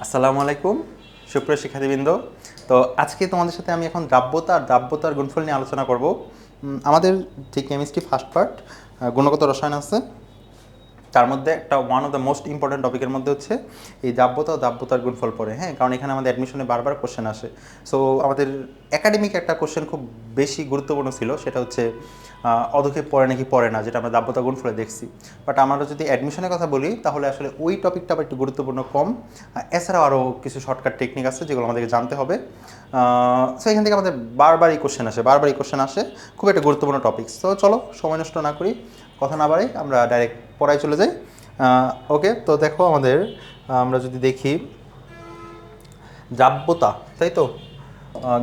আসসালামু আলাইকুম সুপ্রিয় শিক্ষার্থীবৃন্দ। তো আজকে তোমাদের সাথে আমি এখন দ্রাব্যতার গুণফল নিয়ে আলোচনা করব। আমাদের যে কেমিস্ট্রি ফার্স্ট পার্ট গুণগত রসায়ন আছে, তার মধ্যে একটা one of the most important টপিকের মধ্যে হচ্ছে এই দ্রাব্যতার গুণফল পড়ে। হ্যাঁ, কারণ এখানে আমাদের অ্যাডমিশনে বারবার কোশ্চেন আসে। সো আমাদের একাডেমিক একটা কোশ্চেন খুব বেশি গুরুত্বপূর্ণ ছিল, সেটা হচ্ছে অধক্ষেপ পড়ে নাকি পড়ে না, যেটা আমরা দ্রাব্যতা গুণফলে দেখছি। বাট আমরা যদি অ্যাডমিশনের কথা বলি তাহলে আসলে ওই টপিকটা আবার একটু গুরুত্বপূর্ণ কম। এছাড়াও আরও কিছু শর্টকাট টেকনিক আছে যেগুলো আমাদেরকে জানতে হবে। সো এখান থেকে আমাদের বারবারই কোশ্চেন আসে, খুব একটা গুরুত্বপূর্ণ টপিক। তো চলো সময় নষ্ট না করি, কথা না বাড়াই, আমরা ডাইরেক্ট পড়ায় চলে যাই। ওকে, তো দেখো আমাদের আমরা যদি দেখি দ্রাব্যতা, তাই তো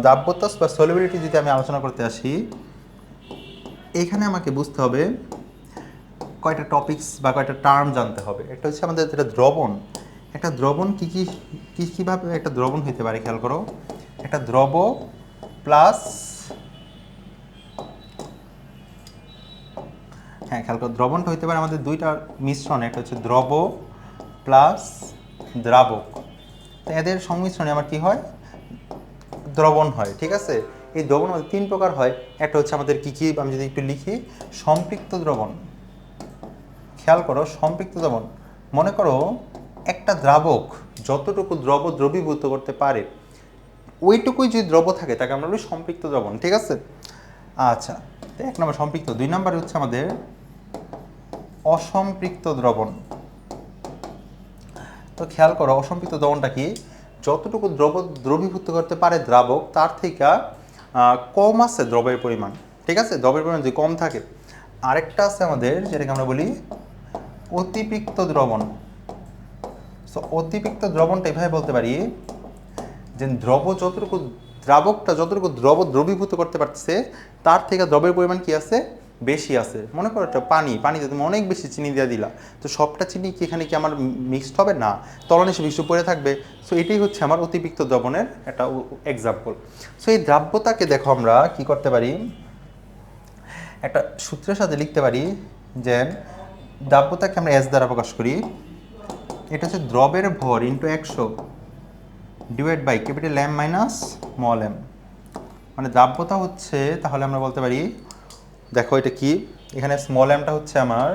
দ্রাব্যতা বা সলিবিলিটি যদি আমি আলোচনা করতে আসি, এইখানে আমাকে বুঝতে হবে কয়টা টপিকস বা কয়টা টার্ম জানতে হবে। একটা হচ্ছে আমাদের যেটা দ্রবণ, একটা দ্রবণ কীভাবে একটা দ্রবণ হইতে পারে খেয়াল করো। একটা দ্রব প্লাস, হ্যাঁ খেয়াল করো, দ্রবণটা হইতে পারে আমাদের দুইটার মিশ্রণে, একটা হচ্ছে দ্রব প্লাস দ্রাবক। তো এদের সংমিশ্রণে আমার কি হয়, দ্রবণ হয়। ঠিক আছে, এই দ্রবণ আমাদের তিন প্রকার হয়। একটা হচ্ছে আমাদের কি আমি যদি একটু লিখি, সম্পৃক্ত দ্রবণ। খেয়াল করো, সম্পৃক্ত দ্রবণ, মনে করো একটা দ্রাবক যতটুকু দ্রবীভূত করতে পারে ওইটুকুই যদি দ্রব থাকে তাকে আমরা বলি সম্পৃক্ত দ্রবণ। ঠিক আছে, আচ্ছা, তো এক নম্বর সম্পৃক্ত। দুই নম্বর হচ্ছে আমাদের অসম্পৃক্ত দ্রবণ। তো খেয়াল করো, অসম্পৃক্ত দ্রবণটা কি, যতটুকু দ্রবীভূত করতে পারে দ্রাবক তার থেকে কম আছে দ্রবের পরিমাণ। ঠিক আছে, দ্রবের পরিমাণ যদি কম থাকে। আরেকটা আছে আমাদের যেটাকে আমরা বলি অতিপৃক্ত দ্রবণ। সো অতিপৃক্ত দ্রবণটা এভাবে বলতে পারি যে দ্রাবকটা যতটুকু দ্রবীভূত করতে পারছে তার থেকে দ্রবের পরিমাণ কি আছে, বেশি আছে। মনে করো একটা পানিতে তুমি অনেক বেশি চিনি দিয়ে দিলা, তো সবটা চিনি কি এখানে কি আমার মিক্সড হবে না, তলানিশে মিশ্র পড়ে থাকবে। সো এটাই হচ্ছে আমার অতিপৃক্ত দ্রবণের একটা এক্সাম্পল। সো এই দ্রাব্যতাকে দেখো আমরা কি করতে পারি, একটা সূত্রের সাথে লিখতে পারি যে দ্রাব্যতাকে আমরা এস দ্বারা প্রকাশ করি। এটা হচ্ছে দ্রবের ভর into 100 divide by capital M minus small m. মানে দ্রাব্যতা হচ্ছে, তাহলে আমরা বলতে পারি, দেখো এটা কি, এখানে স্মল এমটা হচ্ছে আমার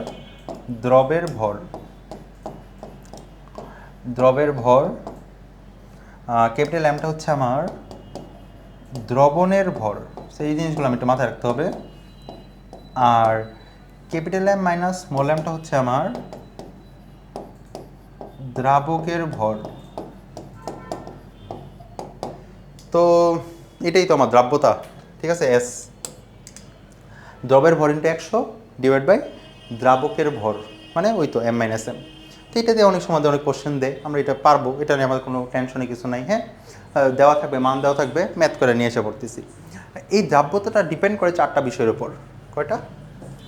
দ্রবের ভর, ক্যাপিটাল এমটা হচ্ছে আমার দ্রবণের ভর। সেই জিনিসগুলো আমি একটু মাথায় রাখতে হবে। আর ক্যাপিটাল এম মাইনাস স্মল এমটা হচ্ছে আমার দ্রাবকের ভর। তো এটাই তো আমার দ্রাব্যতা। ঠিক আছে, এস দ্রবের ভর ইন্টু 100 ডিভাইড বাই দ্রাবকের ভর, মানে ওই তো এম মাইনাস এম। তো এটা দিয়ে অনেক সময় অনেক কোশ্চেন দেয়, আমরা এটা পারবো, এটা নিয়ে আমাদের কোনো টেনশনে কিছু নাই। হ্যাঁ, দেওয়া থাকবে, মান দেওয়া থাকবে, ম্যাথ করে নিয়ে এসে পড়তেছি। এই দ্রাব্যতাটা ডিপেন্ড করে চারটা বিষয়ের উপর। কয়টা?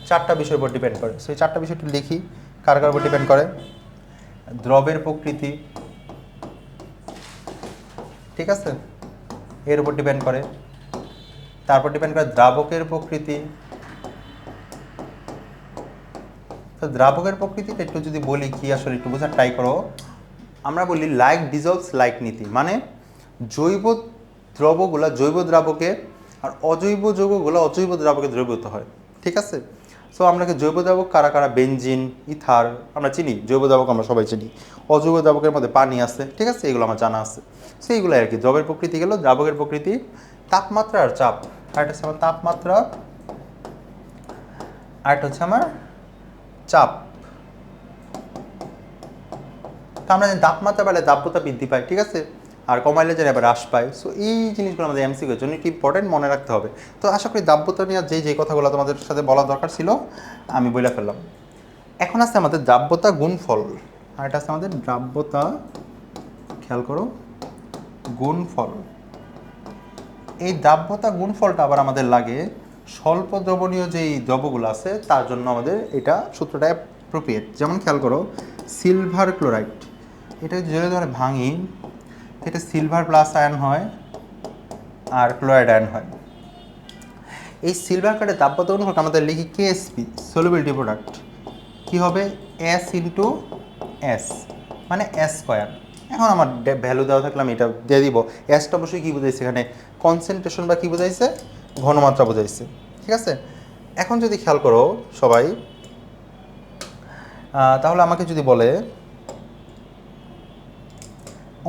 চারটা বিষয়ের উপর ডিপেন্ড করে। সেই চারটা বিষয়টা লিখি, কার উপর ডিপেন্ড করে। দ্রবের প্রকৃতি, ঠিক আছে, এর উপর ডিপেন্ড করে। তারপর ডিপেন্ড করে দ্রাবকের প্রকৃতি। তো দ্রাবকের প্রকৃতিটা একটু যদি বলি কি, আসলে একটু বোঝার ট্রাই করো। আমরা বলি লাইক ডিজলভস লাইক নীতি, মানে জৈব দ্রবগুলা জৈব দ্রাবকে আর অজৈব যৌগগুলো অজৈব দ্রাবকে দ্রবীভূত হয়। ঠিক আছে, সো আমরা জৈব দ্রাবক কারা কারা, বেনজিন, ইথার আমরা চিনি, জৈব দ্রাবক আমরা সবাই চিনি। অজৈব দ্রাবকের মধ্যে পানি আছে, ঠিক আছে, এগুলো আমার জানা আছে। সো এইগুলো আর কি দ্রবের প্রকৃতি গেল, দ্রাবকের প্রকৃতি, তাপমাত্রা আর চাপ। আর একটা হচ্ছে আমার তাপমাত্রা, আর একটা হচ্ছে আমার চাপ। তো আমরা জানি তাপমাত্রা বাড়লে দ্রাব্যতা বৃদ্ধি পায়, ঠিক আছে, আর কমাইলে যেন এবার হ্রাস পায়। সো এই জিনিসগুলো আমাদের এমসিকিউর জন্য একটু ইম্পর্টেন্ট, মনে রাখতে হবে। তো আশা করি দ্রাব্যতা নিয়ে যে কথাগুলো তোমাদের সাথে বলা দরকার ছিল আমি বলে ফেললাম। এখন আছে আমাদের দ্রাব্যতা গুণফল, আর এটা আছে আমাদের দ্রাব্যতা, খেয়াল করো, গুণফল। এই দ্রাব্যতা গুণফলটা আবার আমাদের লাগে স্বল্প দ্রবণীয় যেই দ্রব্যগুলো আছে তার জন্য আমাদের এটা সূত্রটা অ্যাপ্রোপ্রিয়েট। যেমন খেয়াল করো, সিলভার ক্লোরাইড, এটা যদি ধরে ভাঙি, এটা সিলভার প্লাস আয়ন হয় আর ক্লোরাইড আয়ন হয়। এই সিলভার ক্লোরাইডের দ্রাব্যতা গুণফলটা আমাদের লিখি কেএসপি, সলিবিলিটি প্রোডাক্ট, কি হবে, এস ইন্টু এস, মানে এস স্কোয়ার। এখন আমার ভ্যালু দেওয়া থাকলে আমি এটা দিয়ে দিব। এসটা অবশ্যই কী বোঝাইছে এখানে, কনসেন্ট্রেশন বা কী বোঝাইছে, ঘনমাত্রা বোঝাইছে। ঠিক আছে, এখন যদি খেয়াল করো সবাই, তাহলে আমাকে যদি বলে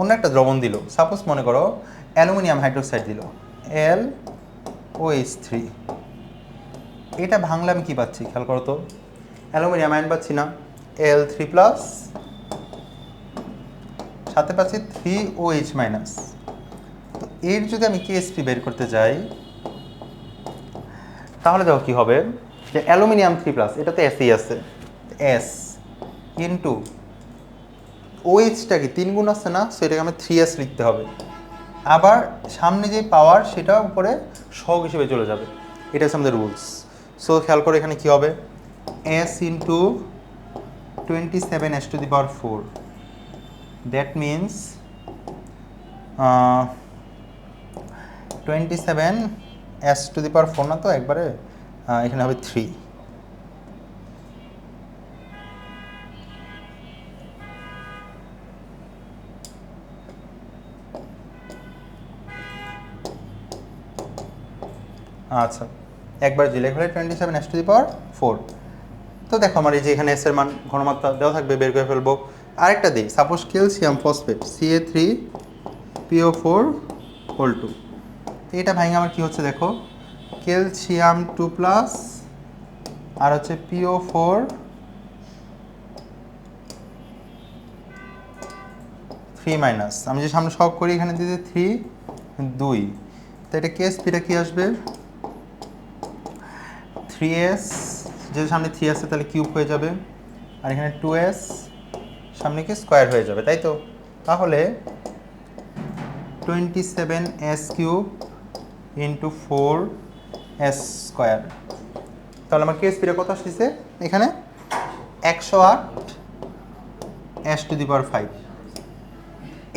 অন্য একটা দ্রবণ দিল, সাপোজ মনে করো অ্যালুমিনিয়াম হাইড্রোক্সাইড দিল, LOH3, এটা ভাঙলে আমি কী পাচ্ছি খেয়াল করো তো, অ্যালুমিনিয়াম আয়ন পাচ্ছি না, Al3+, সাথে পাচ্ছি 3OH-। তো এর যদি আমি KSP বের করতে যাই তাহলে দেখো কী হবে, যে অ্যালুমিনিয়াম 3+, এটা তো এসই আছে, S ইন্টু OH-টা কি 3 গুণ আছে না, সো এটাকে আমি 3S লিখতে হবে। আবার সামনে যে পাওয়ার সেটা উপরে সহগ হিসেবে চলে যাবে, এটা হচ্ছে আমাদের রুলস। সো খেয়াল করে এখানে কী হবে, S into 27S⁴, that means 27S⁴ না, তো একবারে এখানে হবে 3। আচ্ছা, একবার দিলে হলে 27S⁴। তো দেখো আমার এই যে এখানে এস এর মান ঘনমাত্রা দেওয়া থাকবে, বের করে ফেলবো। আরেকটা দিই, সাপোজ ক্যালসিয়াম ফসফেট Ca3PO4(2), এটা ভাঙে আমার কি হচ্ছে দেখো, ক্যালসিয়াম 2+ আর হচ্ছে PO4 3-। আমি যে সামনে সব করি এখানে দিতে 3 2, তো এটা KSPটা কি আসবে 3S, যেহেতু সামনে 3 আছে তাহলে কিউব হয়ে যাবে, আর এখানে 2S সামনে কি স্কোয়ার হয়ে যাবে, তাই তো। তাহলে 27S³ ইন্টু 4S², তাহলে আমার KSPটা কত আসতেছে এখানে 108S⁵।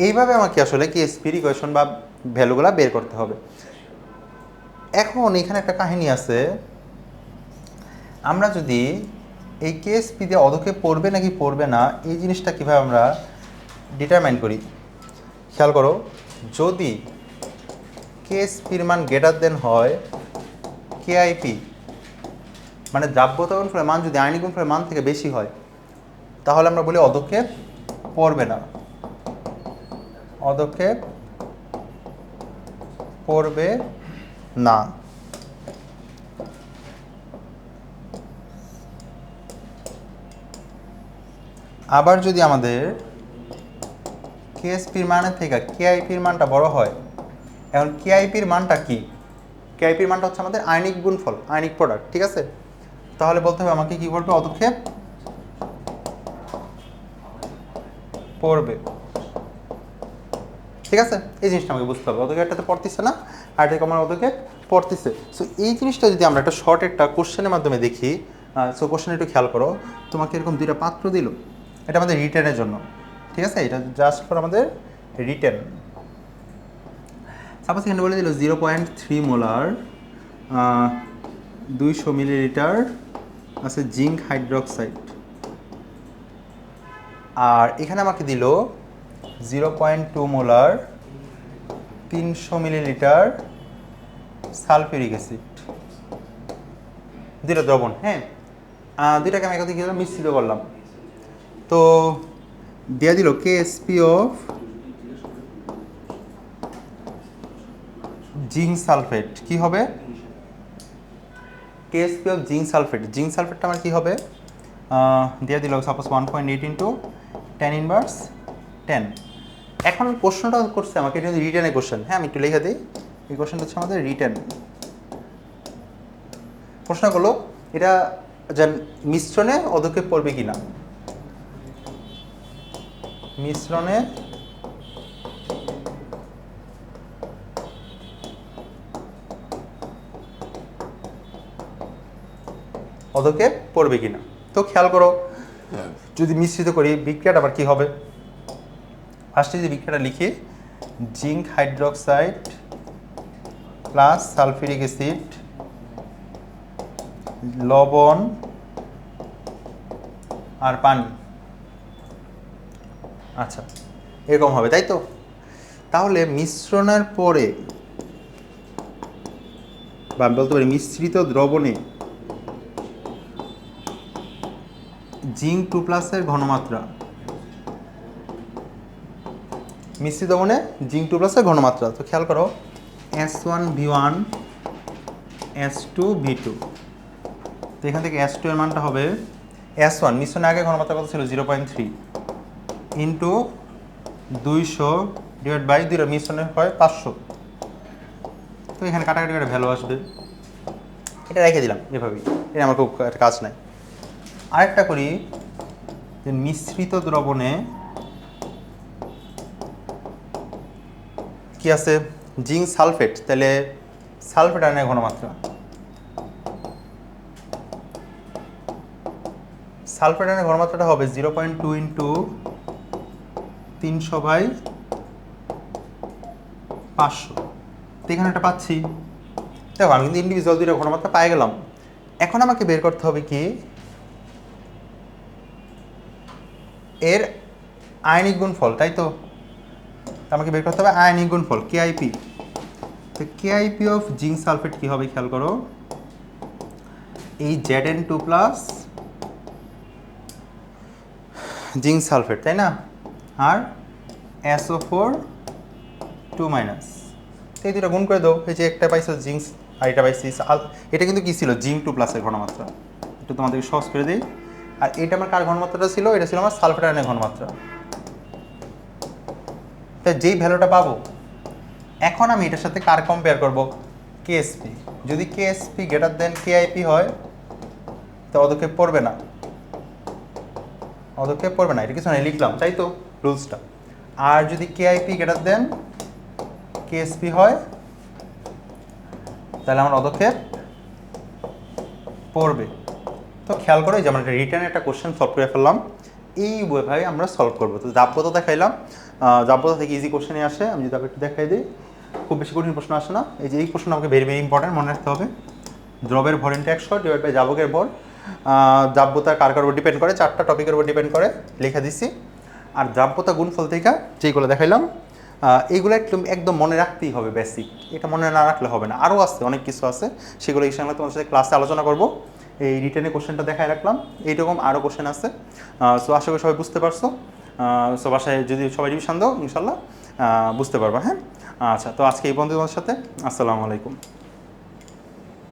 এইভাবে আমাকে আসলে KSPর ইকুয়েশন বা ভ্যালুগুলো বের করতে হবে। এখন এখানে একটা কাহিনী আছে, আমরা যদি এই KSP দিয়ে অদক্ষেপ পড়বে নাকি পড়বে না এই জিনিসটা কীভাবে আমরা ডিটারমাইন করি, খেয়াল করো, যদি KSPর মান গ্রেটার দেন হয় KIP, মানে দ্রাব্যতা গুণফলের মান যদি আয়নিক গুণফলের মান থেকে বেশি হয়, তাহলে আমরা বলি অদক্ষেপ পড়বে না, অদক্ষেপ পড়বে না। আবার যদি আমাদের KSPর মানের থেকে KIPর মানটা বড় হয়, এখন KIPর মানটা কি, KIPর মানটা হচ্ছে আমাদের আয়নিক গুণফল, আয়নিক প্রোডাক্ট, ঠিক আছে। তাহলে বলতে হবে আমাকে কি করবে, অদক্ষেপ পড়বে, ঠিক আছে। এই জিনিসটা আমাকে বুঝতে হবে, অদক্ষেপটাতে পড়তেছে না, আর এটা আমার অদক্ষেপ পড়তেছে। সো এই জিনিসটা যদি আমরা একটা শর্ট একটা কোশ্চেনের মাধ্যমে দেখি, সো কোশ্চেন একটু খেয়াল করো, তোমাকে এরকম 2টা পাত্র দিল, এটা আমাদের রিটেনের জন্য, ঠিক আছে, এটা জাস্ট ফর আমাদের রিটেন। সাপোজ এখানে বলে দিল 0.3 মোলার 200 মিলিলিটার আছে জিঙ্ক হাইড্রোক্সাইড, আর এখানে আমাকে দিল 0.2 মোলার 300 মিলিলিটার সালফিউরিক অ্যাসিড, 2টা দ্রবণ, হ্যাঁ, 2টাকে আমি একদিকে মিশ্রিত করলাম, তো দিয়ে দিল KSP অফ জিঙ্ক সালফেট, কি হবে KSP of zinc sulphate, zinc সালফেটটা আমার কি হবে, দিয়ে দিল সাপোজ 1.8 ইন্টু 10⁻10। এখন প্রশ্নটা করছে আমাকে, এটা রিটেনের কোশ্চেন, হ্যাঁ আমি একটু লিখে দিই, এই কোশ্চেনটা হচ্ছে আমাদের রিটেন। প্রশ্ন করলো এটা যে মিশ্রণে অদক্ষেপ পড়বে কিনা, মিশ্রণে অদক্ষেপ পড়বে কিনা। তো খেয়াল করো, যদি মিশ্রিত করি বিক্রিয়াটা আবার কি হবে, ফার্স্টে যদি বিক্রিয়াটা লিখি, zinc hydroxide plus sulphuric acid, লবণ আর পানি। আচ্ছা, এরকম হবে, তাই তো? তাহলে মিশ্রণের পরে বা আমি বলতে পারি মিশ্রিত দ্রবণে জিঙ্ক 2+ ঘনমাত্রা, মিশ্রিত দ্রবণে জিঙ্ক 2+ ঘনমাত্রা, তো খেয়াল করো S1V1 S2V2, তো এখান থেকে S2 এর মানটা হবে S1 মিশ্রণের আগে ঘনমাত্রা কত ছিল 0.3 ইন্টু 200 ডিভাইড বাই 2 মিশ্রণের হয় 500, তো এখানে কাটাকাটি করে ভ্যালু আসবে, এটা রেখে দিলাম এভাবেই, এটা আমার খুব একটা কাজ নাই। আরেকটা করি যে মিশ্রিত দ্রবণে কি আছে জিঙ্ক সালফেট, তাহলে সালফেট আয়নের ঘনমাত্রা, সালফেট আয়নের ঘনমাত্রাটা হবে 0.2 ইন্টু 300/500, তো এখানে একটা পাচ্ছি। দেখো আমি কিন্তু ইন্ডিভিজুয়াল দুইটা ঘনমাত্রা পাই গেলাম। এখন আমাকে বের করতে হবে কি এর আয়নিক গুণফল, তাই তো? আমাকে বের করতে হবে আয়নিক গুণফল কেআইপি। তো কেআইপি অফ জিঙ্ক সালফেট কি হবে খেয়াল করো, এই Zn2+ জিঙ্ক সালফেট, তাই না, আর SO4 2-, এই দুটো গুণ করে দাও, এই যে একটা পাইছো জিঙ্ক আর এটা পাইছি, এটা কিন্তু কি ছিল জিঙ্ক 2+ ঘনমাত্রা, একটু তোমাদেরকে সহজ করে দিই। আর এটা আমার কার ঘনমাত্রাটা ছিল, এটা ছিল আমার সালফেট আয়নের ঘনমাত্রা। তাই যেই ভ্যালুটা পাবো এখন আমি এটার সাথে কার কম্পেয়ার করব, কেএসপি। যদি কেএসপি গ্রেটার দেন কেআইপি হয় তো অদক্ষেপ পড়বে না, অদক্ষেপ পড়বে না, এটা কিছু না লিখলাম, তাই তো রুলসটা। আর যদি কেআইপি গ্রেটার দেন কেএসপি হয় তাহলে আমার অদক্ষেপ পড়বে। তো খেয়াল করো যে আমরা একটা রিটার্ন একটা কোশ্চেন সলভ করে ফেললাম, এইভাবে আমরা সলভ করবো। তো জাব্যতা দেখাইলাম, জাব্যতা থেকে ইজি কোশ্চেনই আসে, আমি যদি একটু দেখাই দিই, খুব বেশি কঠিন প্রশ্ন আসে না। এই যে এই প্রশ্ন আমাকে ভেরি ভেরি ইম্পর্টেন্ট মনে রাখতে হবে, দ্রবের ভর ইনটু 100 ডিভাইড বাই জাবকের ভর, জাব্যতা কার কার উপর ডিপেন্ড করে, 4টা টপিকের উপর ডিপেন্ড করে, লিখে দিচ্ছি। আর জাব্যতা গুণফল থেকে যেইগুলো দেখাইলাম এইগুলো একদম মনে রাখতেই হবে, বেসিক, এটা মনে না রাখলে হবে না। আরও আছে অনেক কিছু আছে, সেগুলো ইনশাআল্লাহ তোমার সাথে ক্লাসে আলোচনা করবো। এই রিটেনে কোশ্চেনটা দেখাই রাখলাম, এইরকম আরও কোশ্চেন আছে। সো আশা করি সবাই বুঝতে পারছো। সো বাসায় যদি সবাই রিভিশন দাও ইনশাল্লাহ বুঝতে পারবা। হ্যাঁ, আচ্ছা, তো আজকে এই বন্ধু তোমার সাথে, আসসালামু আলাইকুম।